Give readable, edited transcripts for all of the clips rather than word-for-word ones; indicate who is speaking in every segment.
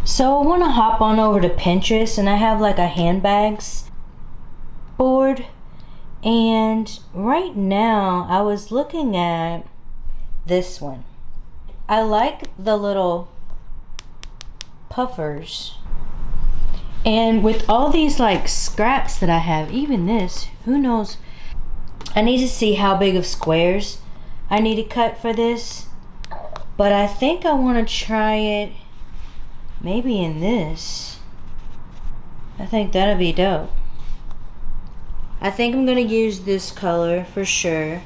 Speaker 1: So I want to hop on over to Pinterest, and I have like a handbags board. And right now I was looking at this one. I like the little puffers. And with all these like scraps that I have, even this, who knows, I need to see how big of squares I need to cut for this. But I think I want to try it maybe in this. I think that'll be dope. I think I'm gonna use this color for sure.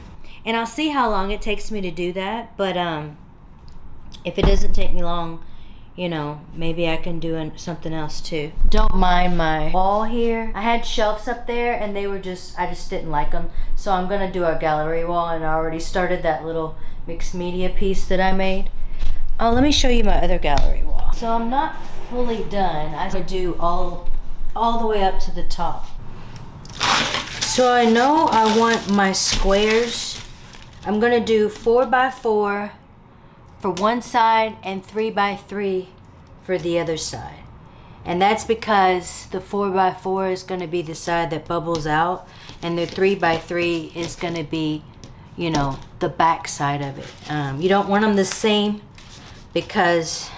Speaker 1: And I'll see how long it takes me to do that. But if it doesn't take me long, you know, maybe I can do something else too. Don't mind my wall here. I had shelves up there and they were I just didn't like them. So I'm gonna do our gallery wall, and I already started that little mixed media piece that I made. Oh, let me show you my other gallery wall. So I'm not fully done. I could do all the way up to the top. So I know I want my squares. I'm gonna do 4x4 for one side and 3x3 for the other side. And that's because the 4x4 is gonna be the side that bubbles out, and the 3x3 is gonna be, you know, the back side of it. You don't want them the same, because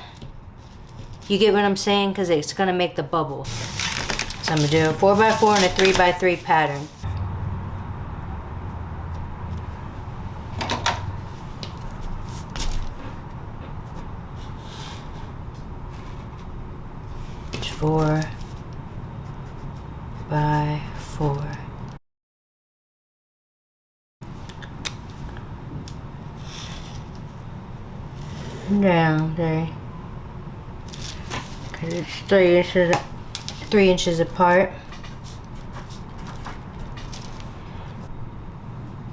Speaker 1: you get what I'm saying, because it's gonna make the bubble. So I'm gonna do a 4x4 and a 3x3 pattern. It's 4x4. Down there. Cause it's 3 inches apart.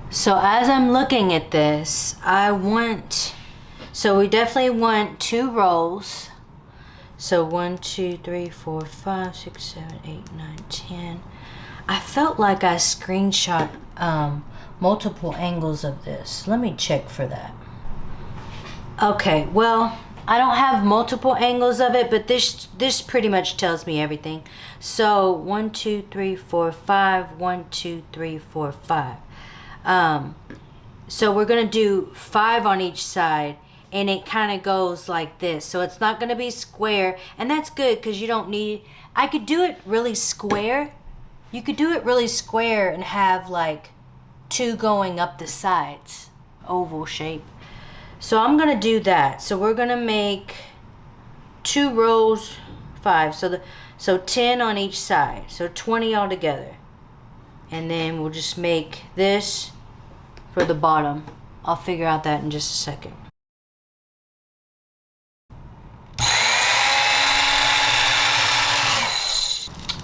Speaker 1: So as I'm looking at this, so we definitely want 2 rows. So 1, 2, 3, 4, 5, 6, 7, 8, 9, 10. I felt like I screenshot multiple angles of this. Let me check for that. Okay, well, I don't have multiple angles of it, but this pretty much tells me everything. So 1, 2, 3, 4, 5. 1, 2, 3, 4, 5. So we're gonna do 5 on each side, and it kind of goes like this. So it's not gonna be square, and that's good because you don't need. I could do it really square. You could do it really square and have like 2 going up the sides, oval shape. So I'm gonna do that. So we're gonna make 2 rows, 5. So 10 on each side. So 20 altogether. And then we'll just make this for the bottom. I'll figure out that in just a second.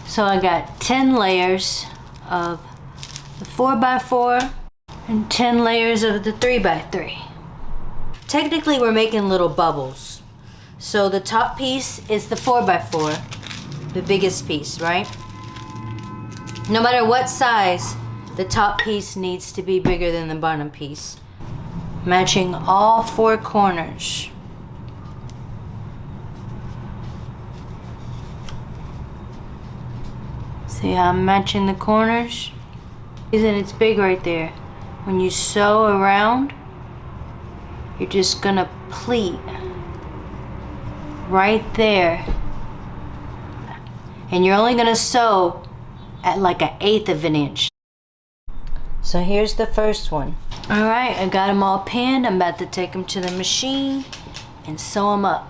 Speaker 1: So I got 10 layers of the 4x4 and 10 layers of the 3x3. Technically, we're making little bubbles. So the top piece is the 4x4, the biggest piece, right? No matter what size, the top piece needs to be bigger than the bottom piece. Matching all 4 corners. See how I'm matching the corners? Isn't it's big right there? When you sew around, you're just gonna pleat right there. And you're only gonna sew at like 1/8 of an inch. So here's the first one. All right, I got them all pinned. I'm about to take them to the machine and sew them up.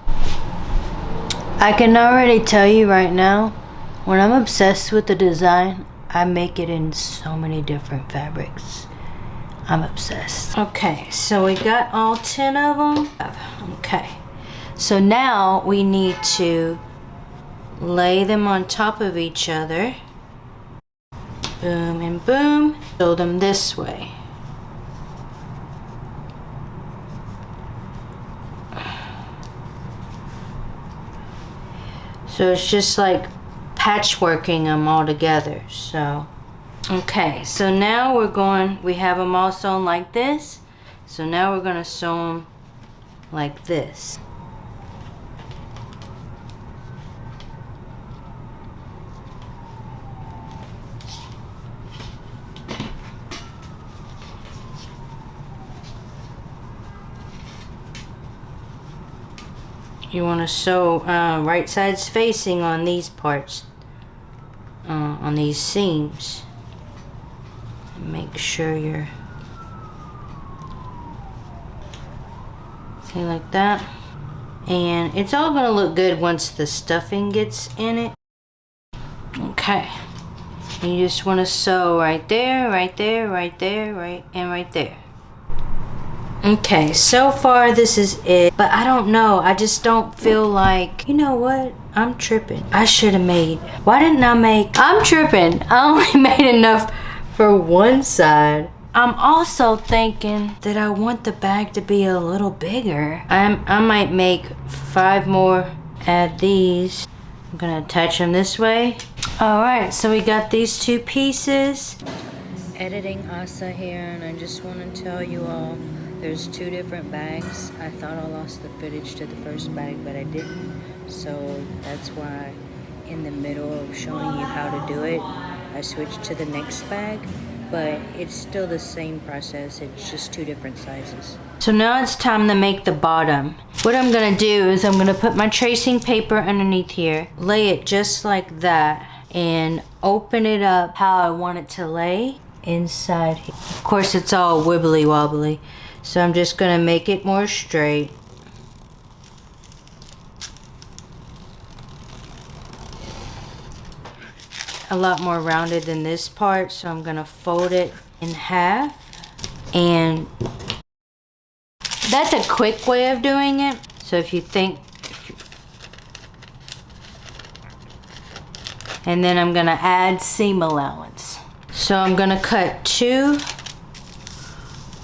Speaker 1: I can already tell you right now, when I'm obsessed with the design, I make it in so many different fabrics. I'm obsessed. Okay, so we got all 10 of them. Okay, so now we need to lay them on top of each other. Boom and boom. Sew them this way. So it's just like patchworking them all together. So okay, so now we have them all sewn like this. So now we're gonna sew them like this. You want to sew right sides facing on these parts, on these seams. Make sure you're, see, like that. And it's all gonna look good once the stuffing gets in it. Okay. And you just want to sew right there, right there, right there, right there. Okay, so far this is it, but I don't know, I just don't feel like, you know what, I'm tripping. I should have made, why didn't I make, I'm tripping. I only made enough for one side. I'm also thinking that I want the bag to be a little bigger. I might make 5 more, add these. I'm gonna attach them this way. All right, so we got these 2 pieces. Editing Asa here, and I just want to tell you all, there's 2 different bags. I thought I lost the footage to the first bag, but I didn't. So that's why in the middle of showing you how to do it, I switched to the next bag, but it's still the same process. It's just 2 different sizes. So now it's time to make the bottom. What I'm gonna do is I'm gonna put my tracing paper underneath here, lay it just like that, and open it up how I want it to lay inside here. Of course, it's all wibbly wobbly. So I'm just gonna make it more straight. A lot more rounded than this part, so I'm gonna fold it in half. And that's a quick way of doing it. So if you think, and then I'm gonna add seam allowance. So I'm gonna cut 2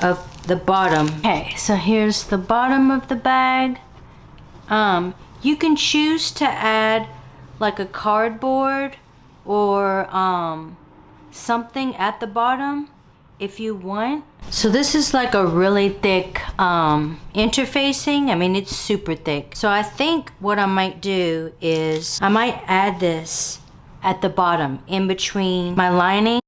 Speaker 1: of the bottom. Okay, so here's the bottom of the bag. You can choose to add like a cardboard or something at the bottom if you want. So this is like a really thick interfacing. I mean, it's super thick. So I think what I might do is I might add this at the bottom in between my lining.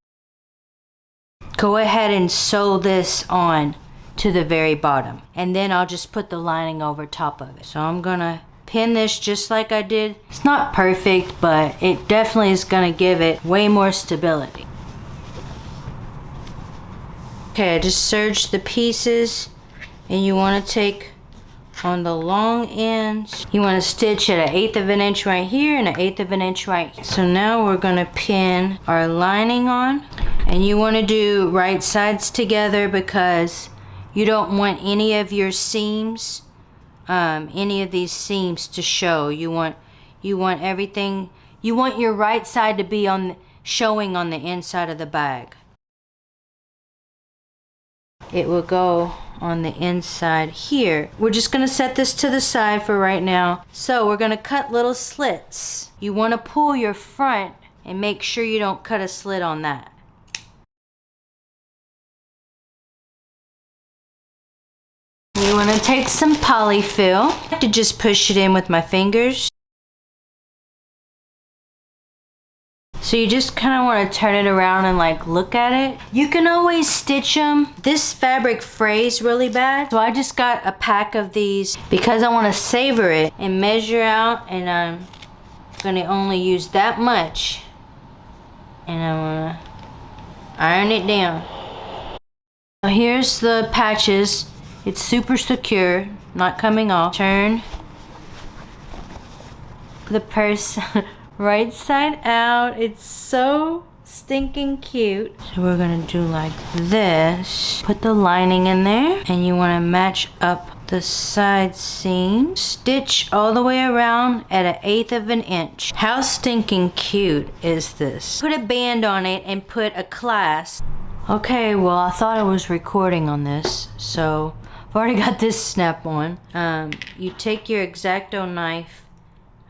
Speaker 1: Go ahead and sew this on to the very bottom, and then I'll just put the lining over top of it. So I'm gonna pin this just like I did. It's not perfect, but it definitely is gonna give it way more stability. Okay, I just serged the pieces, and you want to take on the long ends, you want to stitch at 1/8 of an inch right here and 1/8 of an inch right here. So now we're going to pin our lining on, and you want to do right sides together because you don't want any of your seams, any of these seams to show. You want everything, you want your right side to be showing on the inside of the bag. It will go on the inside here. We're just going to set this to the side for right now. So we're going to cut little slits. You want to pull your front and make sure you don't cut a slit on that. You want to take some polyfill. I like to just push it in with my fingers. So you just kind of want to turn it around and like look at it. You can always stitch them. This fabric frays really bad, so I just got a pack of these because I want to savor it and measure out, and I'm going to only use that much, and I'm going to iron it down. So here's the patches. It's super secure, not coming off. Turn the purse right side out. It's so stinking cute. So we're gonna do like this. Put the lining in there, and you wanna match up the side seam. Stitch all the way around at 1/8 of an inch. How stinking cute is this? Put a band on it and put a clasp. Okay, well, I thought I was recording on this, so I've already got this snap on. You take your X-Acto knife.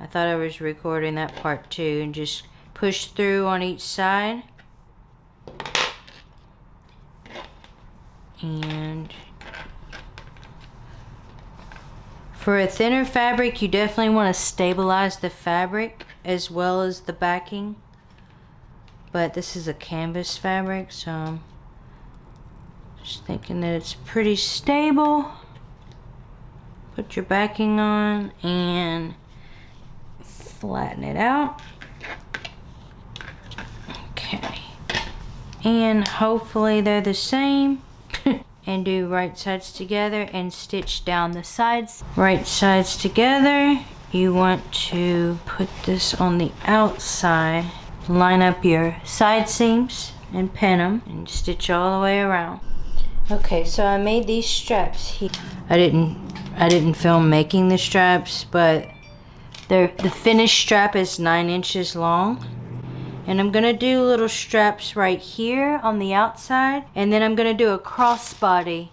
Speaker 1: I thought I was recording that part too, and just push through on each side. And for a thinner fabric, you definitely want to stabilize the fabric as well as the backing. But this is a canvas fabric, so I'm just thinking that it's pretty stable. put your backing on and flatten it out. Okay. And hopefully they're the same. And do right sides together and stitch down the sides. Right sides together. You want to put this on the outside. Line up your side seams and pin them and stitch all the way around. Okay, so I made these straps here. I didn't film making the straps, but the finished strap is 9 inches long. And I'm gonna do little straps right here on the outside, and then I'm gonna do a crossbody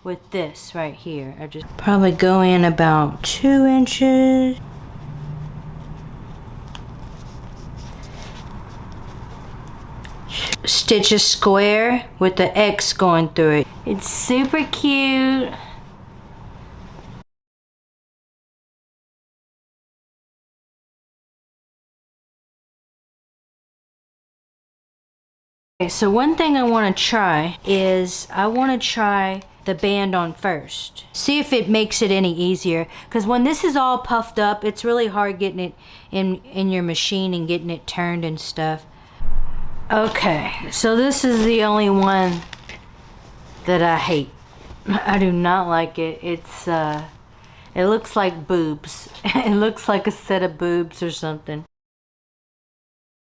Speaker 1: with this right here. I just probably go in about 2 inches. Stitch a square with the X going through it. It's super cute. Okay, so one thing I want to try is the band on first. See if it makes it any easier. Because when this is all puffed up, it's really hard getting it in your machine and getting it turned and stuff. Okay, so this is the only one that I hate. I do not like it. It looks like boobs. It looks like a set of boobs or something.